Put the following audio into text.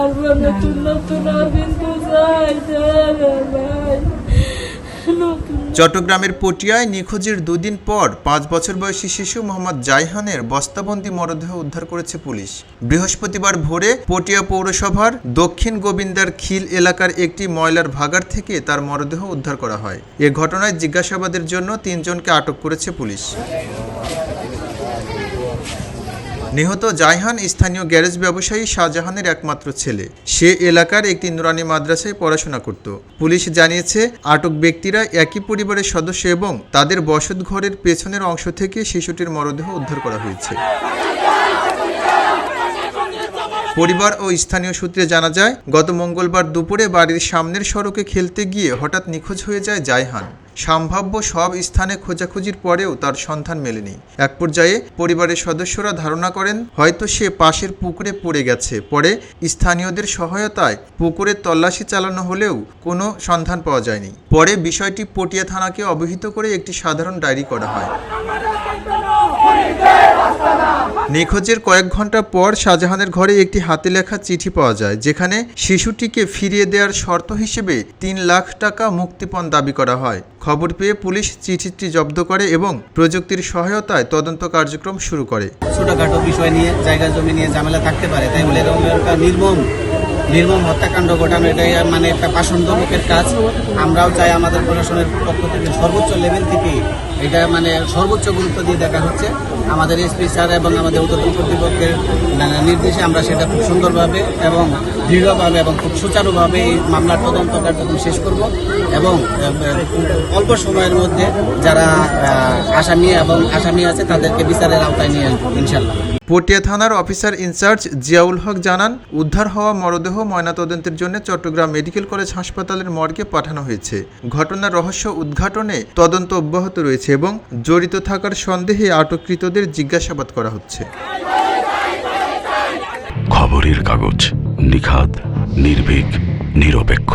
পারবো নতুন নতুন আর কিন্তু চাই ভাই নতুন। চট্টগ্রামের পটিয়ায় নিখোঁজের দুদিন পর 5 বছর বয়সী শিশু মোহাম্মদ জায়হানের বস্তাবন্দি মরদেহ উদ্ধার করেছে পুলিশ। বৃহস্পতিবার ভোরে পটিয়া পৌরসভার দক্ষিণ গোবিন্দার খিল এলাকার একটি ময়লার ভাগাড় থেকে তার মরদেহ উদ্ধার করা হয়। এ ঘটনায় জিজ্ঞাসাবাদের জন্য 3 জনকে আটক করেছে পুলিশ। নিহত জায়হান স্থানীয় গ্যারেজ ব্যবসায়ী শাহজাহানের একমাত্র ছেলে। সে এলাকার একটি নুরানি মাদ্রাসায় পড়াশোনা করত। পুলিশ জানিয়েছে আটক ব্যক্তিরা একই পরিবারের সদস্য এবং তাদের বসতঘরের পেছনের অংশ থেকে শিশুটির মরদেহ উদ্ধার করা হয়েছে। পরিবার ও স্থানীয় সূত্রে জানা যায়, গত মঙ্গলবার দুপুরে বাড়ির সামনের সড়কে খেলতে গিয়ে হঠাৎ নিখোঁজ হয়ে যায় জায়হান। সম্ভাব্য সব স্থানে খোঁজাখুঁজির পরেও তার সন্ধান মেলেনি। এক পর্যায়ে পরিবারের সদস্যরা ধারণা করেন হয়তো সে পাশের পুকুরে পড়ে গেছে। পরে স্থানীয়দের সহায়তায় পুকুরে তল্লাশি চালানো হলেও কোনো সন্ধান পাওয়া যায়নি। পরে বিষয়টি পটিয়া থানাকে অবহিত করে একটি সাধারণ ডায়েরি করা হয়। নিখোঁজের কয়েক ঘন্টা পর শাহজাহানের ঘরে একটি হাতে লেখা চিঠি পাওয়া যায়, যেখানে শিশুটিকে ফিরিয়ে দেওয়ার শর্ত হিসেবে 3 লাখ টাকা মুক্তিপণ দাবি করা হয়। খবর পেয়ে পুলিশ চিঠিটি জব্দ করে এবং প্রযুক্তির সহায়তায় তদন্ত কার্যক্রম শুরু করে। ছোটখাটো বিষয় নিয়ে জায়গা জমি নিয়ে ঝামেলা থাকতে পারে, তাই বলে একটা নির্মম হত্যাকাণ্ড ঘটানো এটাই মানে একটা পাষণ্ড লোকের কাজ। আমরাও চাই আমাদের প্রশাসনের পক্ষ থেকে সর্বোচ্চ লেভেল থেকে এটা মানে সর্বোচ্চ গুরুত্ব দিয়ে দেখা হচ্ছে। আমাদের এসপি স্যার এবং আমাদের ঊর্ধ্বতন কর্তৃপক্ষের নির্দেশে আমরা সেটা খুব সুন্দরভাবে এবং দৃঢ়ভাবে এবং খুব সুচারুভাবে এই মামলার তদন্ত কার্যক্রম শেষ করব এবং অল্প সময়ের মধ্যে যারা আসামি আছে তাদেরকে বিচারের আওতায় নিয়ে আসবো ইনশাল্লাহ। পটিয়া থানার অফিসার ইনচার্জ জিয়াউল হক জানান, উদ্ধার হওয়া মরদেহ ময়নাতদন্তের জন্য চট্টগ্রাম মেডিকেল কলেজ হাসপাতালের মর্গে পাঠানো হয়েছে। ঘটনার রহস্য উদ্ঘাটনে তদন্ত অব্যাহত রয়েছে এবং জড়িত থাকার সন্দেহে আটককৃতদের জিজ্ঞাসাবাদ করা হচ্ছে। খবরের কাগজ, নিখাত, নির্ভীক, নিরপেক্ষ।